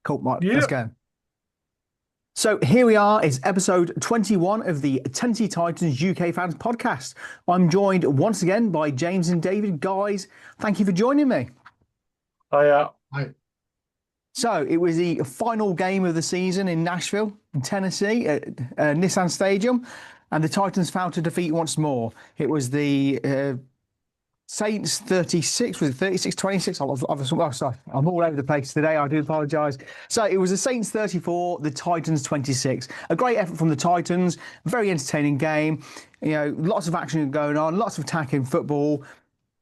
Cool, right, let's Yeah. go. So here we are, it's episode 21 of the Tennessee Titans UK Fans podcast. I'm joined once again by James and David. Guys, thank you for joining me. I So it was the final game of the season in Nashville, in Tennessee, at Nissan Stadium, and the Titans found to defeat once more. It was the Saints 36, was it 36 26? Oh, sorry, I'm all over the place today. I do apologise. So it was the Saints 34, the Titans 26. A great effort from the Titans, very entertaining game. You know, lots of action going on, lots of attacking football,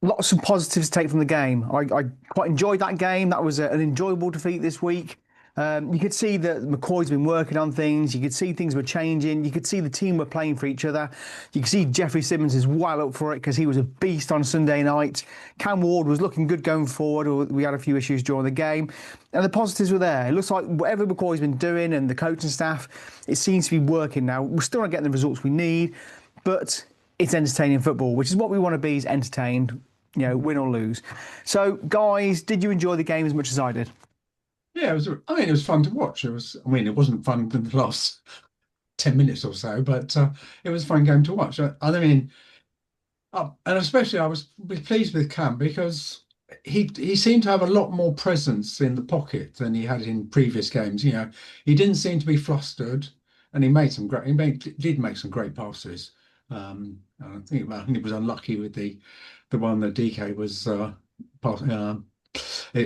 lots of positives to take from the game. I quite enjoyed that game. That was an enjoyable defeat this week. You could see that McCoy's been working on things. You could see things were changing. You could see the team were playing for each other. You could see Jeffrey Simmons is well up for it because he was a beast on Sunday night. Cam Ward was looking good going forward. We had a few issues during the game. And the positives were there. It looks like whatever McCoy's been doing and the coaching staff, it seems to be working now. We're still not getting the results we need, but it's entertaining football, which is what we want to be, is entertained, win or lose. So, guys, did you enjoy the game as much as I did? yeah, it was. I mean, it was fun to watch. It was. I mean, it wasn't fun in the last 10 minutes or so, but it was a fun game to watch. I mean, and especially I was pleased with Cam because he seemed to have a lot more presence in the pocket than he had in previous games. He didn't seem to be flustered, and did make some great passes. I think he was unlucky with the one that DK was pass,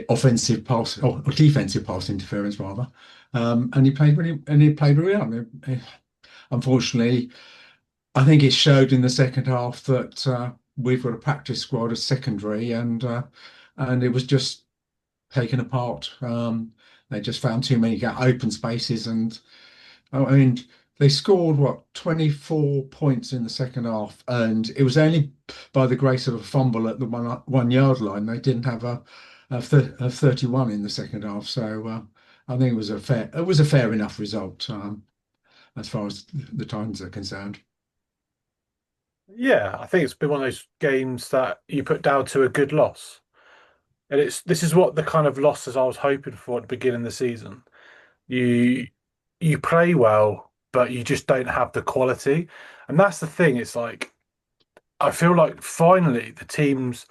offensive pass or defensive pass interference rather, and he played really well. I mean, unfortunately, I think it showed in the second half that we've got a practice squad as secondary, and it was just taken apart. They just found too many open spaces, and I mean, they scored what 24 points in the second half, and it was only by the grace of a fumble at the 1 yard line. They didn't have a 31 in the second half, so I think it was a fair enough result as far as the Titans are concerned. Yeah, I think it's been one of those games that you put down to a good loss. And this is what the kind of losses I was hoping for at the beginning of the season. You you play well, but you just don't have the quality. And that's the thing. It's like I feel like finally the team's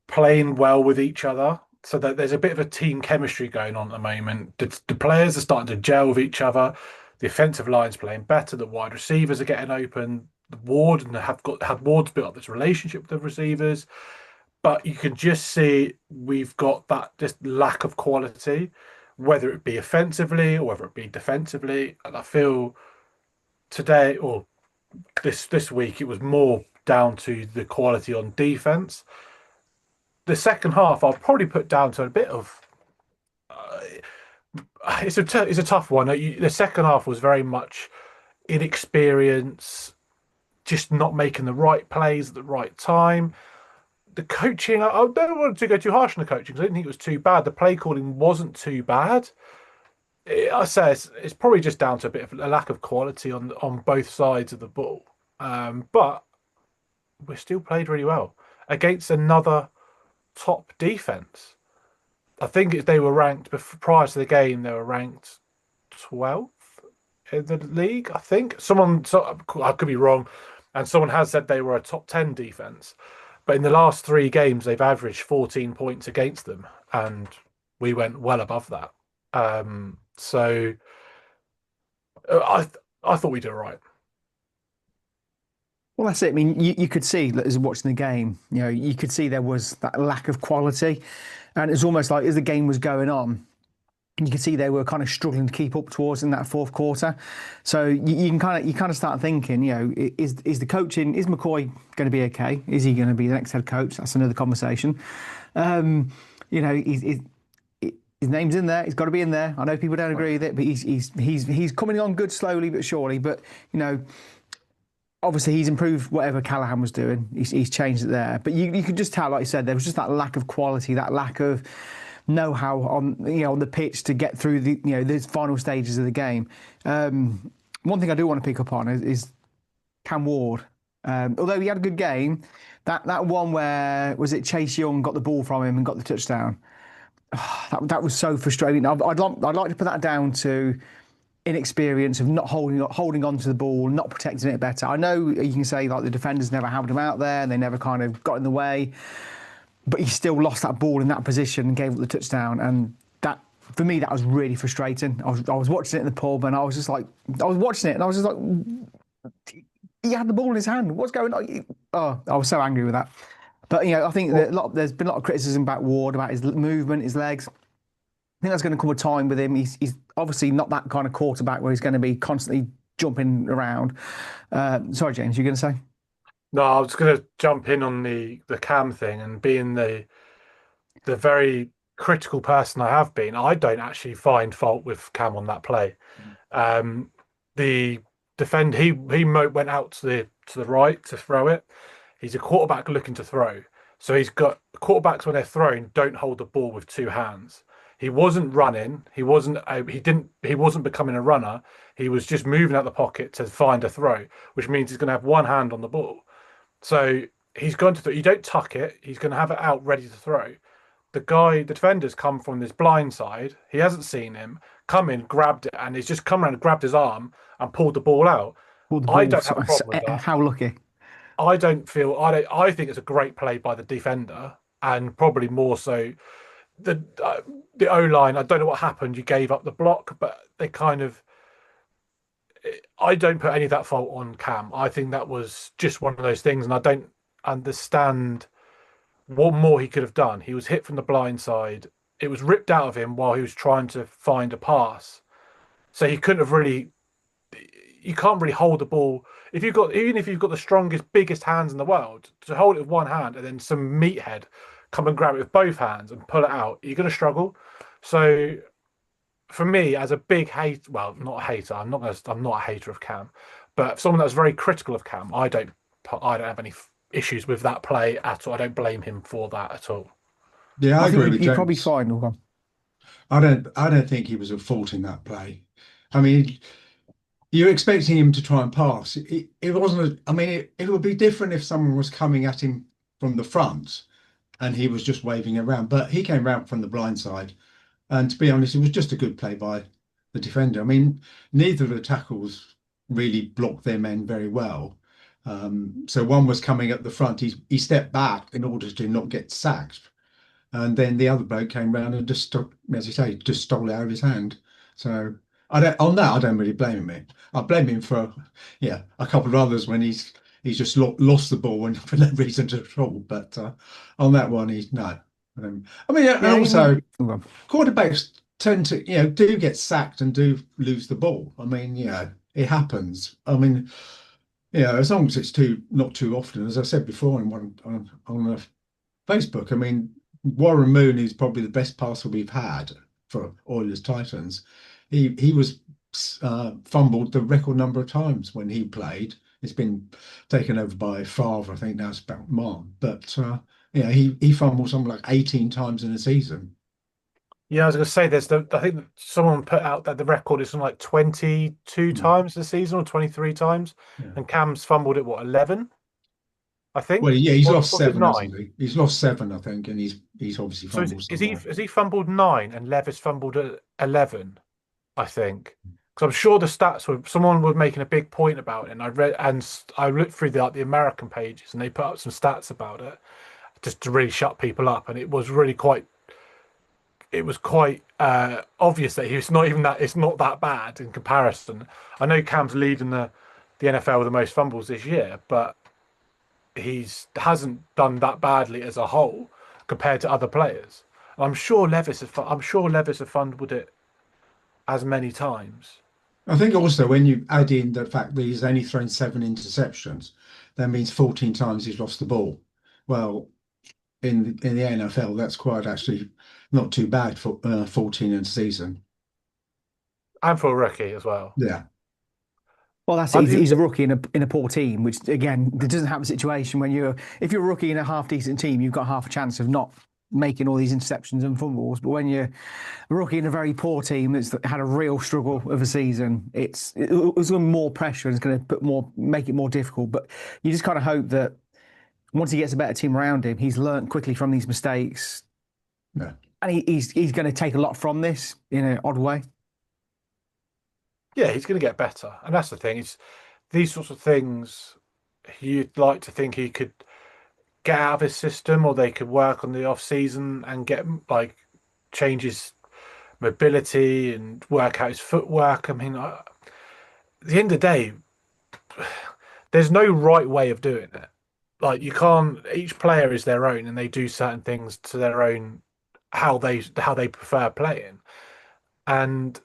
playing well with each other. So that there's a bit of a team chemistry going on at the moment. The players are starting to gel with each other. The offensive line's playing better. The wide receivers are getting open. The Ward and have got had Ward's built up this relationship with the receivers, but you can just see we've got that just lack of quality, whether it be offensively or whether it be defensively. And I feel today or this week it was more down to the quality on defense. The second half I'll probably put down to a bit of uh, it's a tough one. The second half was very much inexperience, just not making the right plays at the right time. The coaching, I don't want to go too harsh on the coaching because I didn't think it was too bad. The play calling wasn't too bad. I say it's probably just down to a bit of a lack of quality on both sides of the ball. But we still played really well against another top defense. I think they were ranked prior to the game. They were ranked 12th in the league. I think I could be wrong, and someone has said they were a top 10 defense. But in the last three games, they've averaged 14 points against them, and we went well above that. So I thought we did all right. Well, that's it. I mean, you could see as watching the game, you could see there was that lack of quality. And it's almost like as the game was going on, you could see they were kind of struggling to keep up towards in that fourth quarter. So you kind of start thinking, is the coaching, is McCoy going to be okay? Is he going to be the next head coach? That's another conversation. Um, he's his name's in there. He's got to be in there. I know people don't agree with it, but he's coming on good slowly but surely. But obviously he's improved whatever Callahan was doing. He's changed it there. But you could just tell, like you said, there was just that lack of quality, that lack of know-how on the pitch to get through the final stages of the game. One thing I do want to pick up on is Cam Ward. Although he had a good game, that one where was it Chase Young got the ball from him and got the touchdown. that was so frustrating. I'd like to put that down to inexperience of not holding on to the ball, not protecting it better. I know you can say like the defenders never helped him out there, and they never kind of got in the way, but he still lost that ball in that position and gave up the touchdown. And that, for me, that was really frustrating. I was watching it in the pub, and I was watching it, and I was just like, he had the ball in his hand. What's going on? Oh, I was so angry with that. But I think that there's been a lot of criticism about Ward, about his movement, his legs. I think there's going to come a time with him. He's obviously not that kind of quarterback where he's going to be constantly jumping around. Sorry, James, you're going to say? No, I was going to jump in on the Cam thing, and being the very critical person I have been, I don't actually find fault with Cam on that play. The defend he went out to the right to throw it. He's a quarterback looking to throw, so he's got quarterbacks when they're throwing don't hold the ball with two hands. He wasn't running. He wasn't becoming a runner. He was just moving out the pocket to find a throw, which means he's going to have one hand on the ball. So he's going to throw. You don't tuck it. He's going to have it out ready to throw. The defender's come from this blind side. He hasn't seen him. Come in, grabbed it, and he's just come around and grabbed his arm and pulled the ball out. I don't have a problem with that. How lucky. I think it's a great play by the defender, and probably more so the O line. I don't know what happened. You gave up the block, but they kind of. I don't put any of that fault on Cam. I think that was just one of those things, and I don't understand what more he could have done. He was hit from the blind side. It was ripped out of him while he was trying to find a pass. So he couldn't have really. You can't really hold the ball even if you've got the strongest, biggest hands in the world, to hold it with one hand and then some meathead come and grab it with both hands and pull it out. You're going to struggle. So for me, as a big not a hater, I'm not a hater of Cam, but someone that's very critical of Cam, I don't have any issues with that play at all. I don't blame him for that at all. Yeah, I agree with he's James. probably fine. I don't think he was at fault in that play. I mean, you're expecting him to try and pass. It wasn't. It would be different if someone was coming at him from the front and he was just waving around. But he came around from the blind side, and to be honest, it was just a good play by the defender. I mean, neither of the tackles really blocked their men very well. So one was coming at the front. He stepped back in order to not get sacked, and then the other bloke came round and just, as you say, just stole it out of his hand. So I don't really blame him. I blame him for a couple of others when he's just lost the ball and for no reason at all. But on that one, no. Also quarterbacks tend to do get sacked and do lose the ball. I mean, it happens. I mean, as long as it's not too often, as I said before on Facebook. I mean, Warren Moon is probably the best passer we've had for Oilers Titans. He was fumbled the record number of times when he played. It's been taken over by Favre. I think now it's about Mark. But he fumbled something like 18 times in a season. Yeah, I was going to say I think someone put out that the record is something like 22 times this season or 23 times, and Cam's fumbled it 11. I think. Well, yeah, he's lost 7, hasn't he? He's lost 7, I think, and he's obviously fumbled. So has he fumbled 9 and Levis fumbled 11? I think, because I'm sure the stats someone was making a big point about it, and I looked through the American pages, and they put up some stats about it just to really shut people up, and it was quite obvious that it's not that bad in comparison. I know Cam's leading the NFL with the most fumbles this year, but hasn't done that badly as a whole compared to other players. I'm sure Levis has fumbled it as many times. I think also when you add in the fact that he's only thrown 7 interceptions, that means 14 times he's lost the ball. Well, in the NFL, that's quite actually not too bad for 14 in a season. And for a rookie as well. Yeah. Well, he's a rookie in a poor team, which again, there doesn't happen a situation when if you're a rookie in a half decent team, you've got half a chance of not making all these interceptions and fumbles. But when you're a rookie in a very poor team that's had a real struggle of a season, it's going to be more pressure and it's going to make it more difficult. But you just kind of hope that once he gets a better team around him, he's learnt quickly from these mistakes. Yeah. and he's going to take a lot from this in an odd way. Yeah, he's going to get better, and that's the thing. It's these sorts of things you'd like to think he could get out of his system, or they could work on the off season and get like change his mobility and work out his footwork. I mean, at the end of the day, there's no right way of doing it. Like you can't. Each player is their own, and they do certain things to their own how they prefer playing. And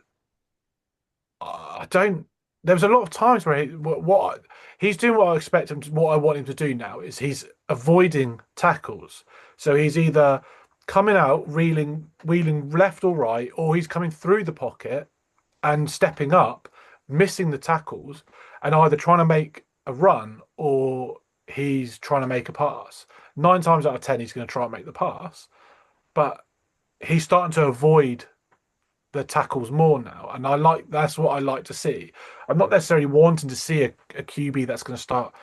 I don't. There was a lot of times where he's doing what I expect him to, what I want him to do now is he's avoiding tackles. So he's either coming out, wheeling left or right, or he's coming through the pocket and stepping up, missing the tackles, and either trying to make a run or he's trying to make a pass. 9 times out of 10, he's going to try and make the pass, but he's starting to avoid the tackles more now, and that's what I like to see. I'm not necessarily wanting to see a QB that's going to start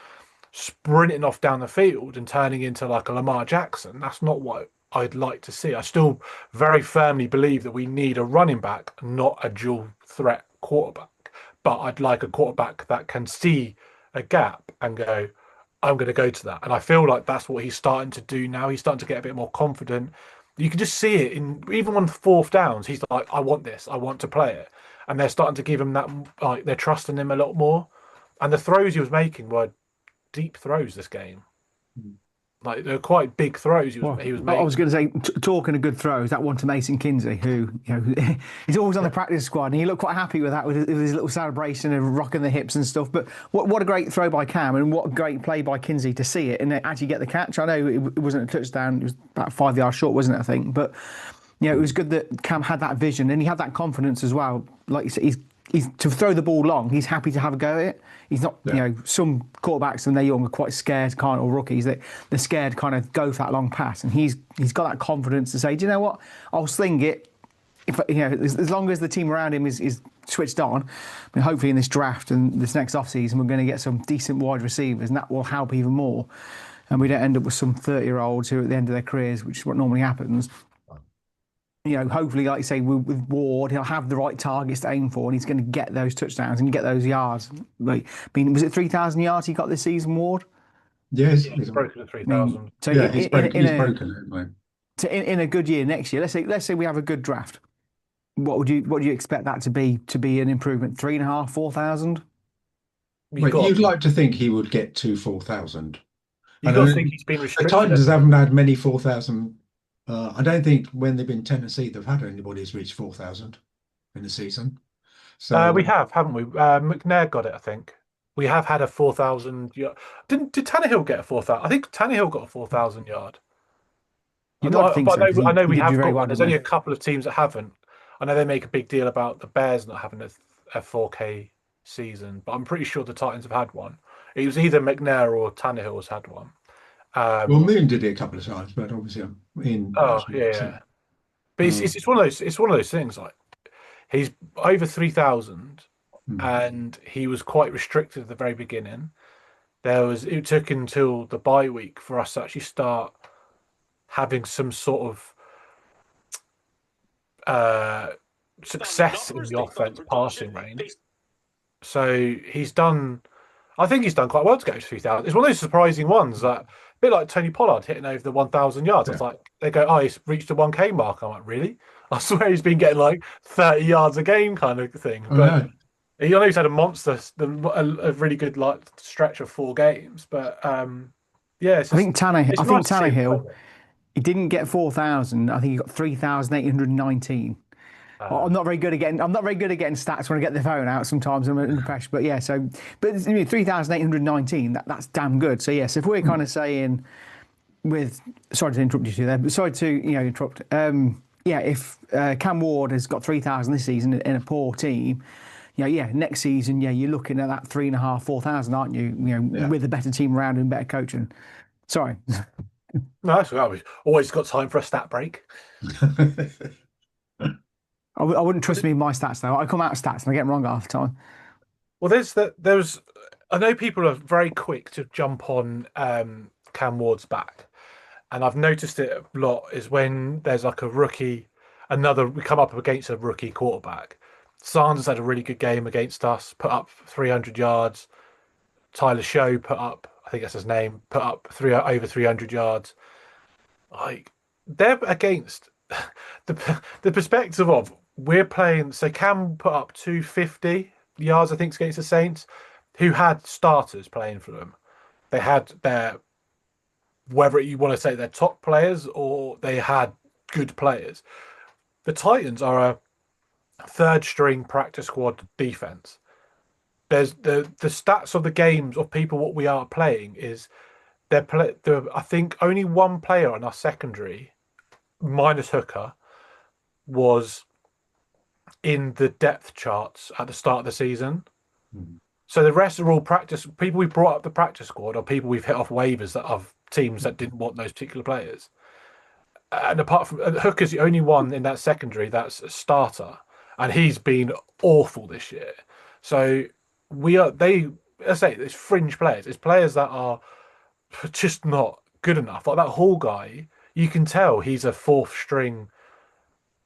sprinting off down the field and turning into like a Lamar Jackson. That's not what I'd like to see. I still very firmly believe that we need a running back, not a dual threat quarterback. But I'd like a quarterback that can see a gap and go, I'm going to go to that. And I feel like that's what he's starting to do now. He's starting to get a bit more confident. You can just see it in even on fourth downs. He's like, I want this. I want to play it. And they're starting to give him that, like they're trusting him a lot more. And the throws he was making were deep throws this game. Like they're quite big throws he was making. I was going to say, talking of good throws, that one to Mason Kinsey, who he's always on the practice squad, and he looked quite happy with that, with his little celebration and rocking the hips and stuff. But what a great throw by Cam, and what a great play by Kinsey to see it and actually get the catch. I know it wasn't a touchdown; it was about 5 yards short, wasn't it? I think, but it was good that Cam had that vision and he had that confidence as well. Like you said, he's to throw the ball long. He's happy to have a go at it. He's not, some quarterbacks when they're young are quite scared, or rookies, they're scared to kind of go for that long pass. And he's got that confidence to say, do you know what? I'll sling it. If as long as the team around him is switched on. I mean, hopefully in this draft and this next offseason, we're going to get some decent wide receivers, and that will help even more. And we don't end up with some 30-year-olds who are at the end of their careers, which is what normally happens. Hopefully, like you say, with Ward, he'll have the right targets to aim for, and he's going to get those touchdowns and get those yards. Like, I mean, was it 3,000 yards he got this season, Ward? Yes, he's broken the 3,000. So he's broken it. So in a good year next year, let's say we have a good draft. What do you expect that to be an improvement? 3,500, 4,000? You'd like to think he would get to 4,000. You got to think he's been restricted. The Titans haven't had many 4,000. I don't think when they've been Tennessee, they've had anybody who's reached 4,000 in the season. So we have, haven't we? McNair got it, I think. We have had a 4,000. Did Tannehill get a 4,000? I think Tannehill got a 4,000 yard. You'd like to think so. I know we have got well, one. There's only a couple of teams that haven't. I know they make a big deal about the Bears not having a 4K season, but I'm pretty sure the Titans have had one. It was either McNair or Tannehill has had one. Well, Moon did it a couple of times, but obviously I'm in. Yeah. But it's one of those things. Like he's over 3,000, and he was quite restricted at the very beginning. It took until the bye week for us to actually start having some sort of success in the offense passing range. So I think he's done quite well to get to 3,000. It's one of those surprising ones that, a bit like Tony Pollard hitting over the 1,000 yards. It's like, they go, oh, he's reached the 1K mark. I'm like, really? I swear he's been getting like 30 yards a game kind of thing. But I know he's had a monster, a really good like stretch of 4 games. But I think Tannehill, he didn't get 4,000. I think he got 3,819. I'm not very good at getting stats when I get the phone out. Sometimes I'm under pressure, but 3,819. That's damn good. So yes, if we're kind of saying, sorry to interrupt you two there, but sorry to interrupt. If Cam Ward has got 3,000 this season in a poor team, next season, you're looking at that 3,500, 4,000, aren't you? With a better team around and better coaching. Sorry. No, that's right. We've always got time for a stat break. I wouldn't trust me in my stats though. I come out of stats and I get them wrong half the time. Well, I know people are very quick to jump on Cam Ward's back, and I've noticed it a lot, is when there's like a rookie, we come up against a rookie quarterback. Sanders had a really good game against us, put up 300 yards. Tyler Show put up, I think that's his name, put up over 300 yards. Like they're against the perspective of we're playing. So Cam put up 250 yards, I think, against the Saints, who had starters playing for them. They had their, whether you want to say they're top players or they had good players. The Titans are a third string practice squad defense. There's the stats of the games of people what we are playing is I think only one player on our secondary minus Hooker was in the depth charts at the start of the season. Mm. So the rest are all practice people we brought up the practice squad or people we've hit off waivers that of teams that didn't want those particular players. And apart from Hooker's the only one in that secondary that's a starter, and he's been awful this year. So I say it's fringe players. It's players that are just not good enough. Like that Hall guy, you can tell he's a fourth string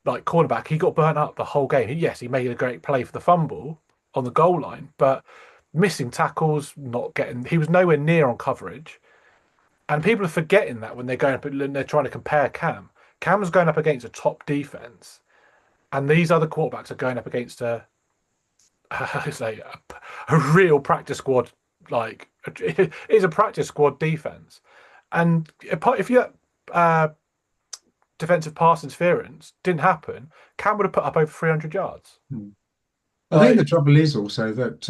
like cornerback. He got burnt up the whole game. Yes, he made a great play for the fumble on the goal line, but missing tackles, not getting. He was nowhere near on coverage, and people are forgetting that when they're going up and they're trying to compare Cam. Cam's going up against a top defense, and these other quarterbacks are going up against I say a real practice squad. Like it is a practice squad defense, and if you defensive pass interference didn't happen, Cam would have put up over 300 yards. I think the trouble is also that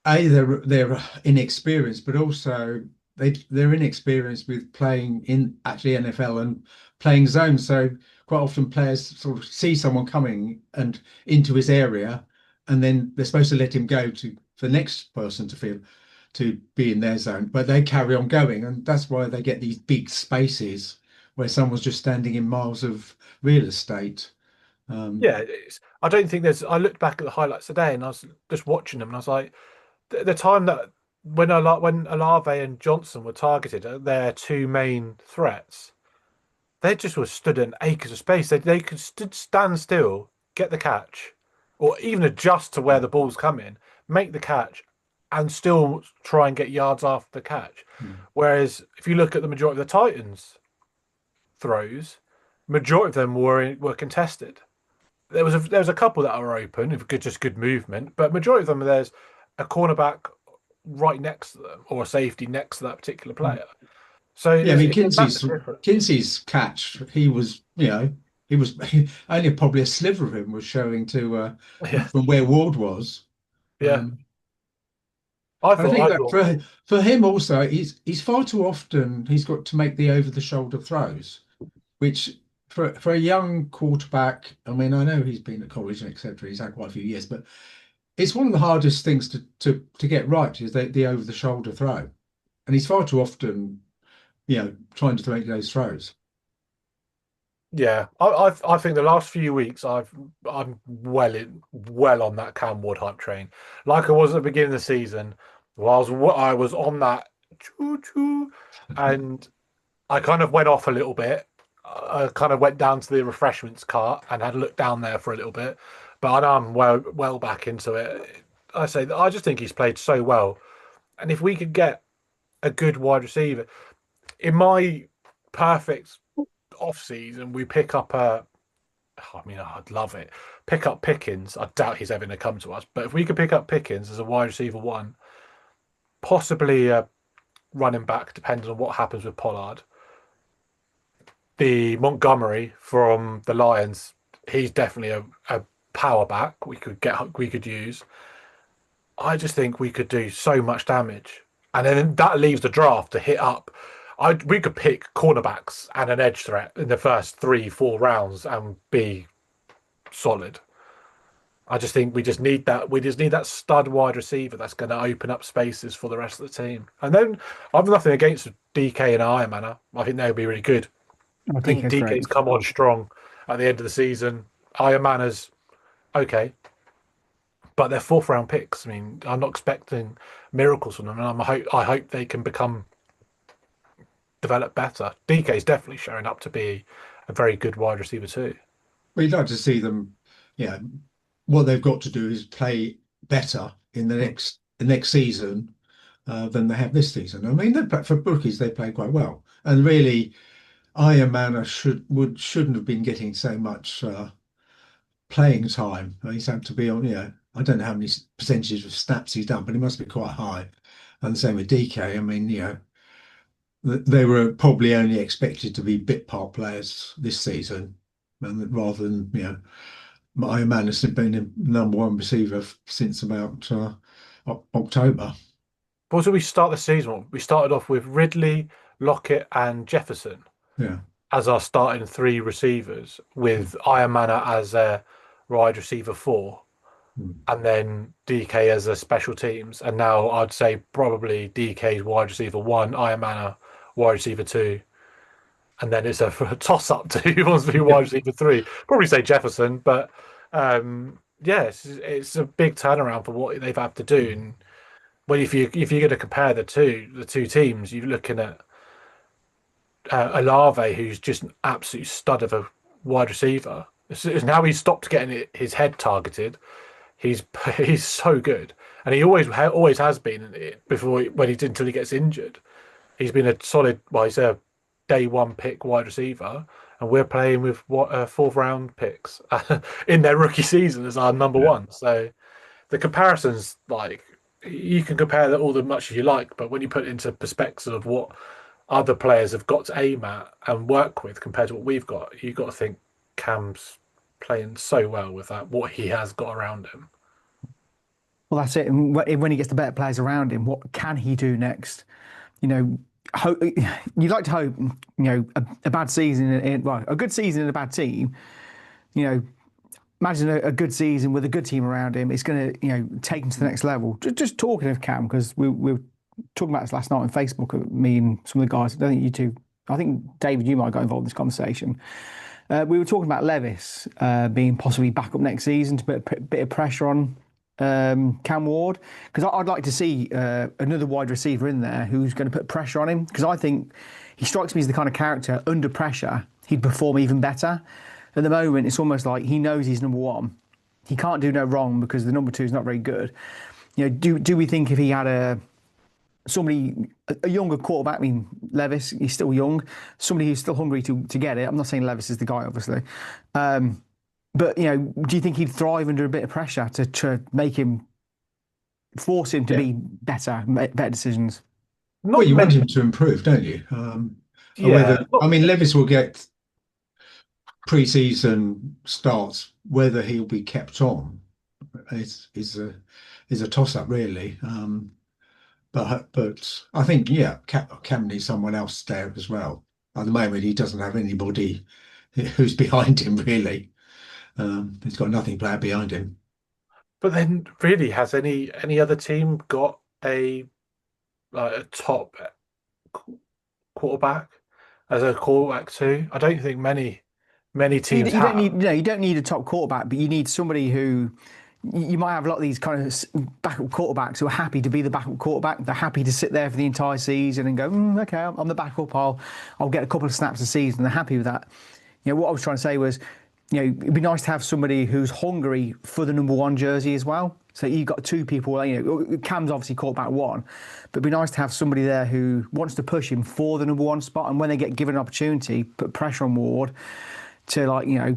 they're inexperienced, but also they're inexperienced with playing in actually NFL and playing zone. So quite often players sort of see someone coming and into his area, and then they're supposed to let him go for the next person to be in their zone, but they carry on going, and that's why they get these big spaces where someone's just standing in miles of real estate. Yeah, I don't think there's. I looked back at the highlights today, and I was just watching them, and I was like, the time that when Olave and Johnson were targeted, their two main threats, they just were stood in acres of space. They could stand still, get the catch, or even adjust to where the ball's coming, make the catch, and still try and get yards after the catch. Whereas if you look at the majority of the Titans throws, majority of them were contested. There was a couple that were open, with good movement, but majority of them there's a cornerback right next to them or a safety next to that particular player. So yeah, I mean it's a massive difference. Kinsey's catch, he was only probably a sliver of him was showing to Yeah, from where Ward was. yeah. Um, I and I think that thought, for him also, he's far too often he's got to make the over the shoulder throws, which for a young quarterback, I mean, I know he's been at college and etc. He's had quite a few years, but it's one of the hardest things to get right is the over the shoulder throw, and he's far too often, trying to make those throws. yeah, I think the last few weeks I'm well on that Cam Ward hype train, like I was at the beginning of the season. I was on that choo choo, and I kind of went off a little bit. I kind of went down to the refreshments cart and had looked down there for a little bit, but I know I'm well back into it. I just think he's played so well, and if we could get a good wide receiver in my perfect off season, we pick up I mean, I'd love it. Pick up Pickens. I doubt he's ever going to come to us, but if we could pick up Pickens as a wide receiver one, possibly a running back, depending on what happens with Pollard. The Montgomery from the Lions, he's definitely a power back we could use. I just think we could do so much damage, and then that leaves the draft to hit up. We could pick cornerbacks and an edge threat in the first 3-4 rounds and be solid. I just think we just need that. We just need that stud wide receiver that's going to open up spaces for the rest of the team. And then I've nothing against DK and Iron Manor. I think they would be really good. I think DK's great. DK's come on strong at the end of the season. Iron Manor's okay, but they're fourth round picks. I mean, I'm not expecting miracles from them, and I hope they can become develop better. DK is definitely showing up to be a very good wide receiver too. We'd like to see them, yeah. What they've got to do is play better in Mm. the next season than they have this season. I mean, for rookies, they play quite well, and really, Iron Manor shouldn't have been getting so much playing time. He's had to be on, I don't know how many percentages of snaps he's done, but he must be quite high. And the same with DK. I mean, they were probably only expected to be bit part players this season, and rather than Iron Man has been the number one receiver since about October. What did we start the season on? We started off with Ridley, Lockett, and Jefferson Yeah. as our starting three receivers, with Iron Manor as a wide receiver four, Mm. and then DK as a special teams. And now I'd say probably DK's wide receiver one, Iron Manor wide receiver two, and then it's a toss up to who wants to be Yeah. wide receiver three. Probably say Jefferson, but yeah, it's a big turnaround for what they've had to do. And well, if you're going to compare the two teams, you're looking at Olave, who's just an absolute stud of a wide receiver. Now he's stopped getting his head targeted. He's he's so good, and he always has been before when he until he gets injured. He's been a solid. Well, he's a day one pick wide receiver, and we're playing with what fourth round picks in their rookie season as our number Yeah. one. So the comparisons, like you can compare that all the much as you like, but when you put it into perspective of what other players have got to aim at and work with compared to what we've got, you've got to think Cam's playing so well with that, what he has got around him. Well, that's it. And when he gets the better players around him, what can he do next? You know, you'd like to hope, a bad season, well, a good season in a bad team, you know, imagine a good season with a good team around him. It's going to, take him to the next level. Just talking of Cam, because we were talking about this last night on Facebook, me and some of the guys. I don't think you two, I think David, you might have got involved in this conversation. We were talking about Levis being possibly back up next season to put a bit of pressure on Cam Ward, because I'd like to see another wide receiver in there who's going to put pressure on him, because I think he strikes me as the kind of character under pressure he'd perform even better. At the moment, it's almost like he knows he's number one. He can't do no wrong because the number two is not very good. Do we think if he had a younger quarterback, I mean Levis, he's still young, somebody who's still hungry to get it. I'm not saying Levis is the guy, obviously. But do you think he'd thrive under a bit of pressure to force him to Yeah. be better, make better decisions? Well, Not you want many, him to improve, don't you? yeah. I mean, Levis will get pre-season starts. Whether he'll be kept on is a toss-up, really. But I think Cam needs someone else there as well. At the moment, he doesn't have anybody who's behind him, really. He's got nothing player behind him. But then, really, has any other team got a top quarterback as a quarterback too? I don't think many teams You don't have. need, you don't need a top quarterback, but you need somebody who you might have a lot of these kind of backup quarterbacks who are happy to be the backup quarterback. They're happy to sit there for the entire season and go, okay, I'm the backup. I'll get a couple of snaps a season. They're happy with that. What I was trying to say was, it'd be nice to have somebody who's hungry for the number one jersey as well. So you've got two people. Cam's obviously quarterback one, but it'd be nice to have somebody there who wants to push him for the number one spot. And when they get given an opportunity, put pressure on Ward to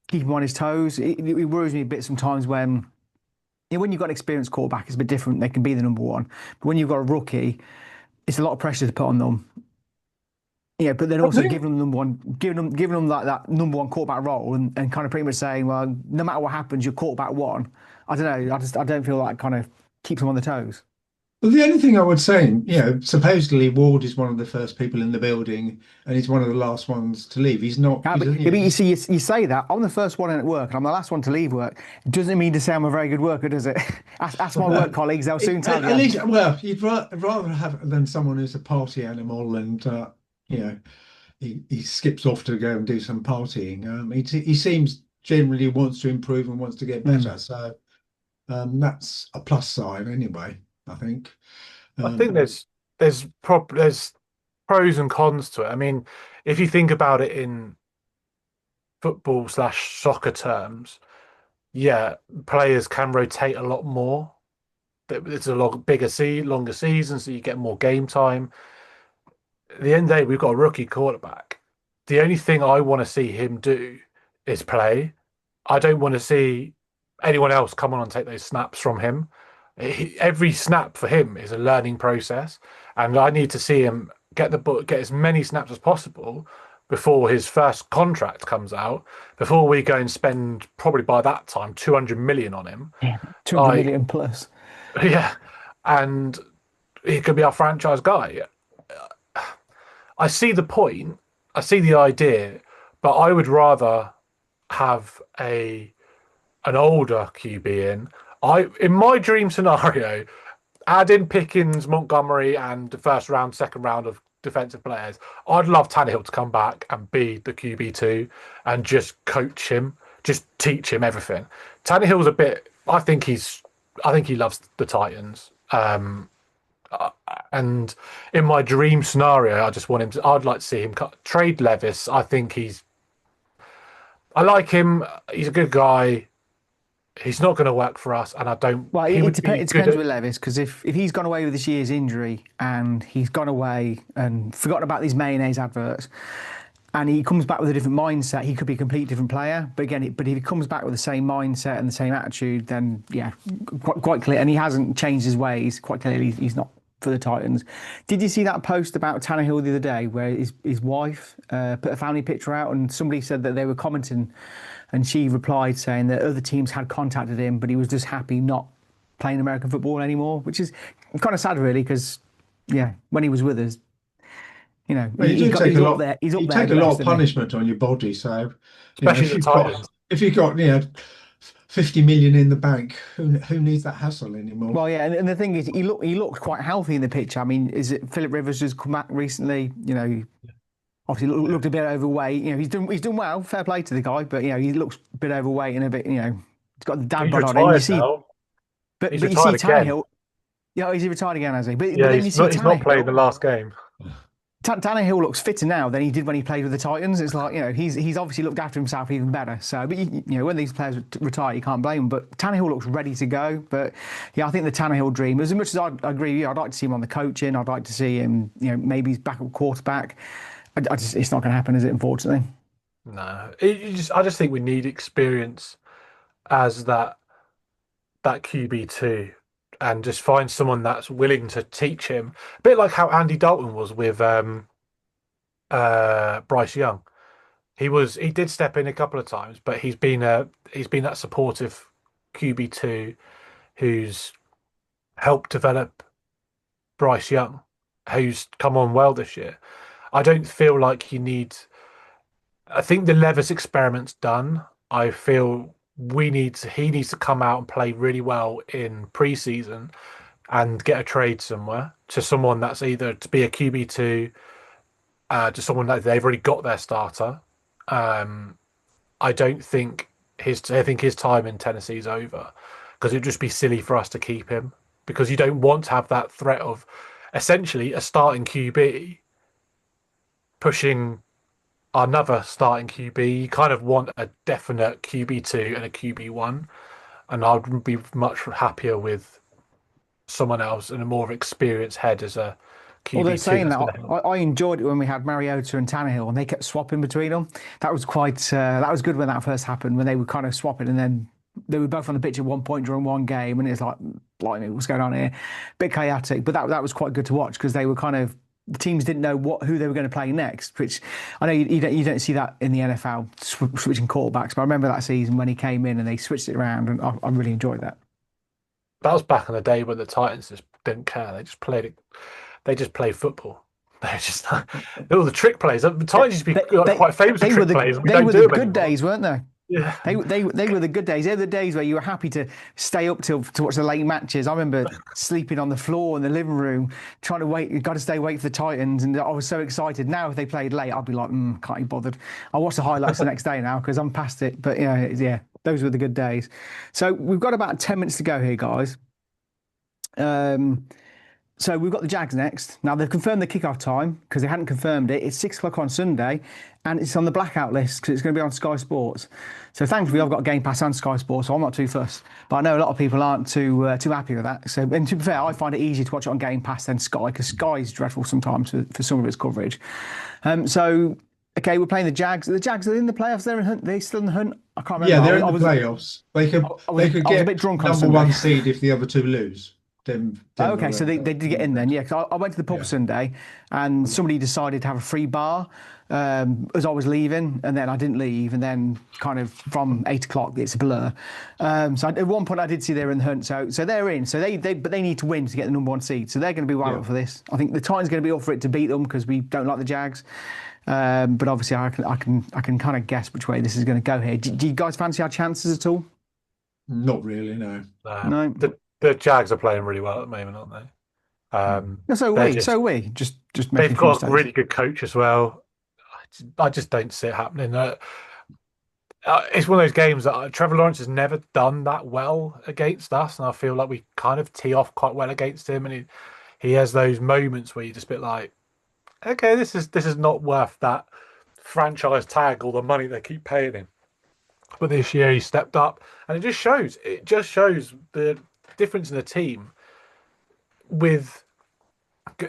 keep him on his toes. It worries me a bit sometimes when you've got an experienced quarterback, it's a bit different. They can be the number one, but when you've got a rookie, it's a lot of pressure to put on them. But then also giving them number one, giving them like that number one quarterback role, and kind of pretty much saying, well, no matter what happens, you're quarterback one. I don't know. I don't feel like kind of keeps them on the toes. Well, the only thing I would say, supposedly Ward is one of the first people in the building, and he's one of the last ones to leave. He's not. Yeah, but you see, you say that I'm the first one in at work, and I'm the last one to leave work. It doesn't mean to say I'm a very good worker, does it? Ask my work colleagues; they'll soon tell you. At least, well, you'd rather have than someone who's a party animal and he skips off to go and do some partying. He seems generally wants to improve and wants to get better. So that's a plus side anyway, I think. I think there's pros and cons to it. I mean, if you think about it in football slash soccer terms, yeah, players can rotate a lot more. It's a longer season, so you get more game time. At the end of the day, we've got a rookie quarterback. The only thing I want to see him do is play. I don't want to see anyone else come on and take those snaps from him. Every snap for him is a learning process, and I need to see him get as many snaps as possible before his first contract comes out. Before we go and spend probably by that time 200 million on him. Yeah, 200 Like, million plus. yeah, and he could be our franchise guy. I see the point. I see the idea, but I would rather have a an older QB in. In my dream scenario, add in Pickens, Montgomery, and the first round, second round of defensive players. I'd love Tannehill to come back and be the QB2 and just coach him, just teach him everything. Tannehill's a bit. I think he loves the Titans. And in my dream scenario, I just want him to. I'd like to see him trade Levis. I think I like him. He's a good guy. He's not going to work for us, and I don't. Well, He it, would depends. be It good depends at. with Levis because if he's gone away with this year's injury and he's gone away and forgotten about these mayonnaise adverts, and he comes back with a different mindset, he could be a complete different player. But again, but if he comes back with the same mindset and the same attitude, then yeah, quite clear. And he hasn't changed his ways. Quite clearly, he's not for the Titans. Did you see that post about Tannehill the other day where his wife put a family picture out and somebody said that they were commenting and she replied saying that other teams had contacted him, but he was just happy not playing American football anymore, which is kind of sad, really, because yeah, when he was with us, Well, you do take he's a up lot. there. He's up You there, take a lot blessed, of isn't he? punishment on your body. So, Especially if the you've got Titans. 50 million in the bank, who needs that hassle anymore? Well, yeah, and the thing is, he looked quite healthy in the picture. I mean, is it Philip Rivers just come back recently? Obviously looked a bit overweight. He's done well. Fair play to the guy, but he looks a bit overweight and a bit. He's got the dad He's bod on him. You retired see, now. but He's you see retired again. Tannehill. Yeah, he's retired again, has he? But Yeah, then you see he's not playing the Tannehill. last game. Tannehill looks fitter now than he did when he played with the Titans. It's like he's obviously looked after himself even better. So, but when these players retire, you can't blame them. But Tannehill looks ready to go. But yeah, I think the Tannehill dream. As much as I agree with you, I'd like to see him on the coaching. I'd like to see him. Maybe he's backup quarterback. It's not going to happen, is it? Unfortunately. No, I just think we need experience as that QB2, and just find someone that's willing to teach him. A bit like how Andy Dalton was with Bryce Young. He did step in a couple of times, but he's been that supportive QB2 who's helped develop Bryce Young, who's come on well this year. I don't feel like you need. I think the Levis experiment's done. I feel he needs to come out and play really well in preseason and get a trade somewhere to someone that's either to be a QB2, to someone that they've already got their starter. Um, I don't think I think his time in Tennessee is over because it'd just be silly for us to keep him because you don't want to have that threat of essentially a starting QB pushing another starting QB. You kind of want a definite QB2 and a QB1, and I'd be much happier with someone else and a more experienced head as a Although QB2 saying that's that, going to help. I enjoyed it when we had Mariota and Tannehill, and they kept swapping between them. That was that was good when that first happened, when they were kind of swapping, and then they were both on the pitch at one point during one game, and it's like, blimey, what's going on here? Bit chaotic, but that was quite good to watch because they were kind of the teams didn't know who they were going to play next. Which I know you don't see that in the NFL switching quarterbacks, but I remember that season when he came in and they switched it around, and I really enjoyed that. That was back in the day when the Titans just didn't care. They just played it. They just played football. They're just all the trick plays. The Titans used to be quite famous for trick plays, and we they don't were do the them good anymore. days, weren't they? Yeah. They were the good days. They're the days where you were happy to stay up to watch the late matches. I remember sleeping on the floor in the living room, trying to wait. You got to stay wait for the Titans, and I was so excited. Now, if they played late, I'd be like, can't be bothered. I'll watch the highlights the next day now because I'm past it. But yeah, those were the good days. So we've got about 10 minutes to go here, guys. So we've got the Jags next. Now they've confirmed the kickoff time because they hadn't confirmed it. It's 6 o'clock on Sunday, and it's on the blackout list because it's going to be on Sky Sports. So thankfully, I've got Game Pass and Sky Sports, so I'm not too fussed. But I know a lot of people aren't too happy with that. So, and to be fair, I find it easier to watch it on Game Pass than Sky because Sky is dreadful sometimes for some of its coverage. So okay, we're playing the Jags. The Jags are in the playoffs. They're in hunt. They're still in the hunt. I can't remember. Yeah, they're in the playoffs. They could I was a get bit drunk on number Sunday. one seed if the other two lose. Oh, okay, so they did get in then, yeah. 'Cause I went to the pub Sunday, and somebody decided to have a free bar as I was leaving, and then I didn't leave, and then kind of from 8 o'clock it's a blur. So at one point I did see they're in the hunt, so they're in. So but they need to win to get the number one seed, so they're going to be well up for this. I think the Titans going to be up for it to beat them because we don't like the Jags. But obviously I can kind of guess which way this is going to go here. Do you guys fancy our chances at all? Not really, no. No. The Jags are playing really well at the moment, aren't they? No, so they're we, just- so we. Just making They've a few got a mistakes. really good coach as well. I just don't see it happening. It's one of those games that Trevor Lawrence has never done that well against us, and I feel like we kind of tee off quite well against him, and he has those moments where you're just a bit like, okay, this is not worth that franchise tag or the money they keep paying him. But this year he stepped up, and it just shows. It just shows the difference in the team with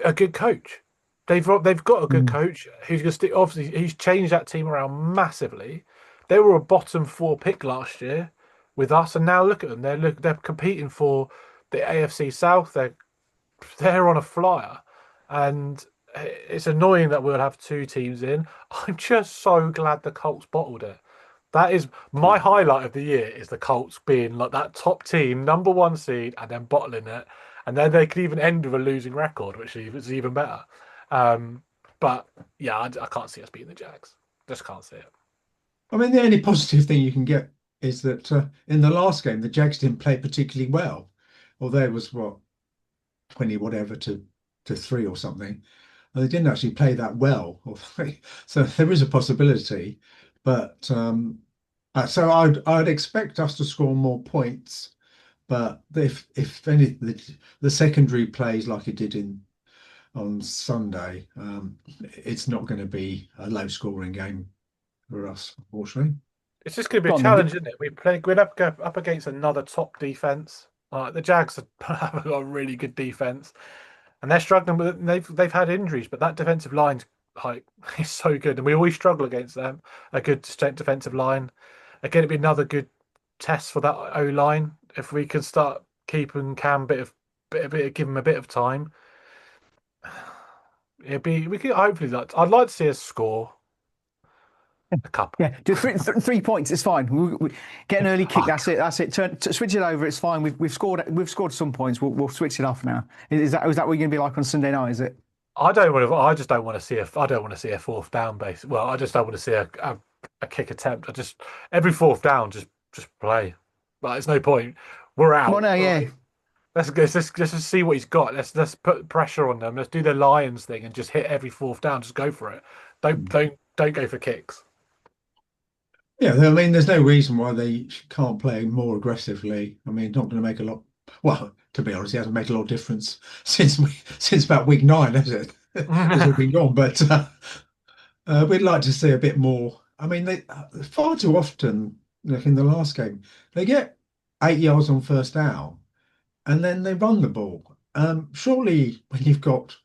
a good coach. They've got a good coach who's going to stick. Obviously, he's changed that team around massively. They were a bottom four pick last year with us, and now look at them. They're competing for the AFC South. They're on a flyer, and it's annoying that we'll have two teams in. I'm just so glad the Colts bottled it. That is my highlight of the year, is the Colts being like that top team, number one seed, and then bottling it. And then they could even end with a losing record, which is even better. But yeah, I can't see us beating the Jags. Just can't see it. I mean, the only positive thing you can get is that in the last game, the Jags didn't play particularly well. Although it was, 20 whatever to 3 or something. And they didn't actually play that well. So there is a possibility. But so I'd expect us to score more points. But if any, the secondary plays like it did on Sunday, it's not going to be a low scoring game for us, unfortunately. It's just going to be a challenge, isn't it? We're up against another top defense. The Jags have got a really good defense, and they're struggling with it. They've had injuries, but that defensive line is so good, and we always struggle against them. A good defensive line. Again, it'd be another good test for that O line if we can start keeping Cam give him a bit of time. We could hopefully. I'd like to see us score a couple. Yeah, do 3 points. It's fine. We get an early kick. That's it. That's it. Switch it over. It's fine. We've scored some points. We'll switch it off now. Is that what you're going to be like on Sunday night? Is it? I just don't want to see a fourth down base. Well, I just don't want to see a kick attempt. Every fourth down, just play. But there's no point. We're out. Well, no, yeah. Let's just see what he's got. Let's put pressure on them. Let's do the Lions thing and just hit every fourth down. Just go for it. Don't go for kicks. Yeah, I mean, there's no reason why they can't play more aggressively. I mean, it's not going to make a lot. Well, to be honest, it hasn't made a lot of difference since about week 9, has it? It's all been gone. But we'd like to see a bit more. I mean, they far too often, like in the last game, they get 8 yards on first down, and then they run the ball. Surely, when you've got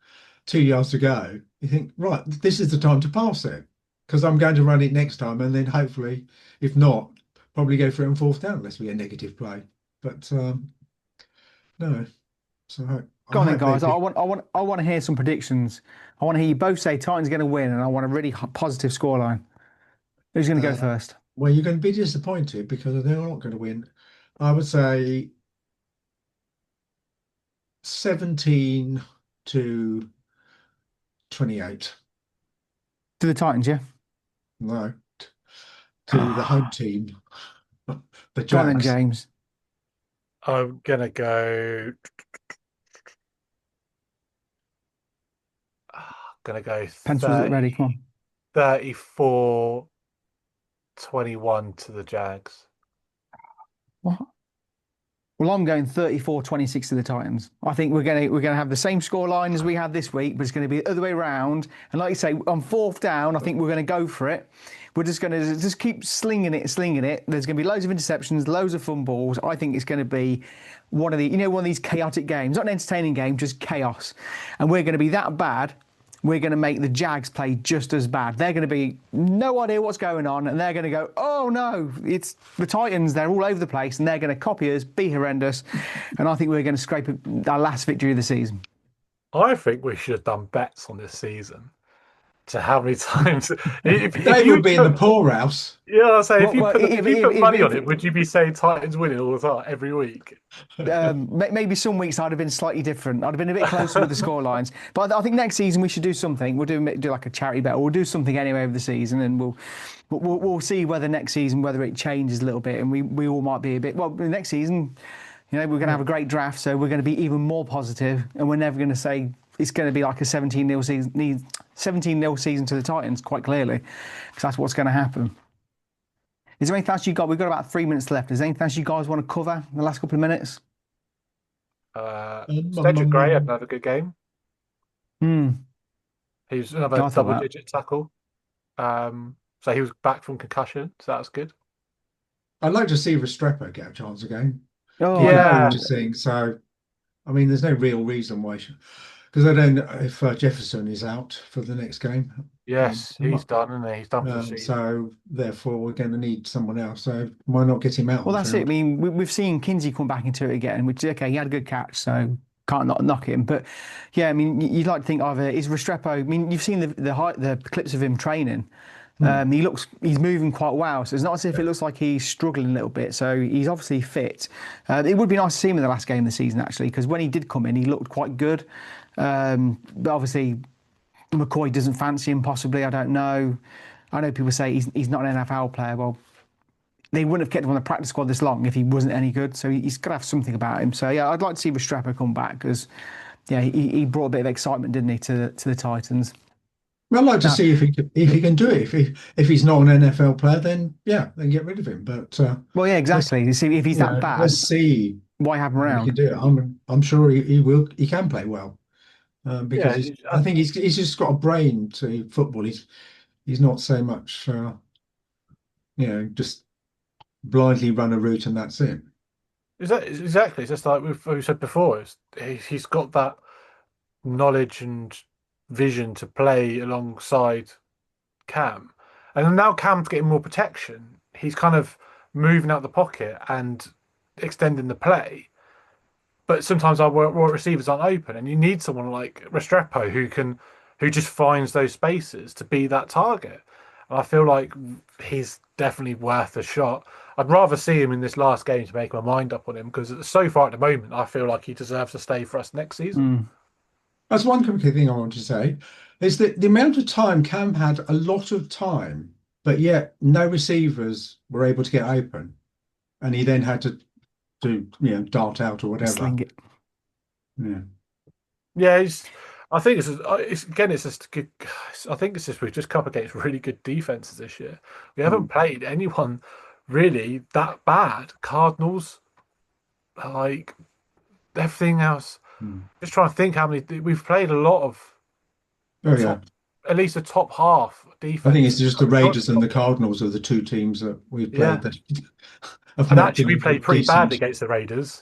2 yards to go, you think, right, this is the time to pass it, because I'm going to run it next time, and then hopefully, if not, probably go for it on fourth down unless we get a negative play. But no. So Go on then, guys. I want to hear some predictions. I want to hear you both say Titans going to win, and I want a really positive scoreline. Who's going to go first? Well, you're going to be disappointed because they're not going to win. I would say 17-28 To the Titans, yeah. No, to the home team, the Go on then, Jags. James. I'm gonna go. Gonna go. Pencils ready. Come on. 34-21 to the Jags. What? Well, I'm going 34-26 to the Titans. I think we're gonna have the same scoreline as we had this week, but it's going to be the other way around. And like you say, on fourth down, I think we're going to go for it. We're just going to just keep slinging it. There's going to be loads of interceptions, loads of fumbles. I think it's going to be one of these chaotic games, not an entertaining game, just chaos. And we're going to be that bad. We're going to make the Jags play just as bad. They're going to be no idea what's going on, and they're going to go, oh no, it's the Titans. They're all over the place, and they're going to copy us, be horrendous. And I think we're going to scrape our last victory of the season. I think we should have done bets on this season. To how many times? If They you would be in the poorhouse. Yeah, I'll say Well, if you put money on it, would you be saying Titans winning all the time every week? Maybe some weeks I'd have been slightly different. I'd have been a bit closer with the score lines. But I think next season we should do something. We'll do like a charity bet, or we'll do something anyway over the season, and we'll see whether next season whether it changes a little bit, and we all might be a bit. Well, next season, we're going to have a great draft, so we're going to be even more positive, and we're never going to say it's going to be like a 17-0 season. 17-0 season to the Titans, quite clearly, because that's what's going to happen. Is there anything else you got? We've got about 3 minutes left. Is there anything else you guys want to cover in the last couple of minutes? Cedric Gray had another good game. He was another double-digit tackle. So he was back from concussion, so that was good. I'd like to see Restrepo get a chance again. Oh, yeah. Interesting. So, I mean, there's no real reason why. Because I don't know if Jefferson is out for the next game. Yes, he's done, isn't he? He's done for the season. So, therefore, we're going to need someone else. So, why not get him out? Well, that's it. I mean, we've seen Kinsey come back into it again, which, okay, he had a good catch, so can't not knock him. But, yeah, I mean, you'd like to think either is Restrepo. I mean, you've seen the clips of him training. He's moving quite well, so it's not as if it looks like he's struggling a little bit. So he's obviously fit. It would be nice to see him in the last game of the season, actually, because when he did come in, he looked quite good. But obviously, McCoy doesn't fancy him. Possibly, I don't know. I know people say he's not an NFL player. Well, they wouldn't have kept him on the practice squad this long if he wasn't any good. So he's got to have something about him. So yeah, I'd like to see Restrepo come back because he brought a bit of excitement, didn't he, to the Titans. I'd like to see if he can do it. If he's not an NFL player, then then get rid of him. But well, yeah, exactly. You see, if he's that bad, let's see why have him around. He can do it. I'm sure he will. He can play well because I think he's just got a brain to football. He's not so much just blindly run a route and that's it. Exactly. It's just like we've said before. He's got that knowledge and vision to play alongside Cam, and now Cam's getting more protection. He's kind of moving out the pocket and extending the play, but sometimes our wide receivers aren't open, and you need someone like Restrepo who just finds those spaces to be that target. And I feel like he's definitely worth a shot. I'd rather see him in this last game to make my mind up on him, because so far at the moment I feel like he deserves to stay for us next season. That's one complicated thing I want to say, is that the amount of time Cam had a lot of time, but yet no receivers were able to get open, and he then had to dart out or whatever. Sling it. Yeah, I think it's just good. I think it's just we've just come against really good defenses this year. We haven't played anyone really that bad. Cardinals, like everything else. Just trying to think how many we've played. A lot of, at least the top half defense. I think it's just the Raiders and the Cardinals are the two teams that we've played. And actually, we played pretty badly against the Raiders.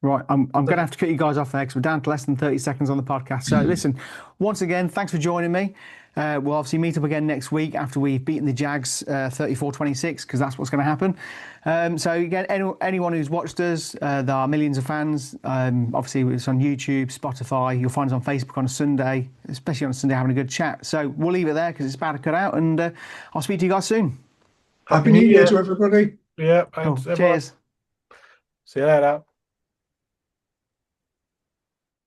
Right, I'm going to have to cut you guys off there because we're down to less than 30 seconds on the podcast. So listen, once again, thanks for joining me. We'll obviously meet up again next week after we've beaten the Jags 34-26, because that's what's going to happen. So again, anyone who's watched us, there are millions of fans. Obviously, it's on YouTube, Spotify. You'll find us on Facebook on a Sunday, especially on a Sunday, having a good chat. So we'll leave it there because it's about to cut out, and I'll speak to you guys soon. Happy New Year to everybody. Yeah, cool. Cheers. See you later.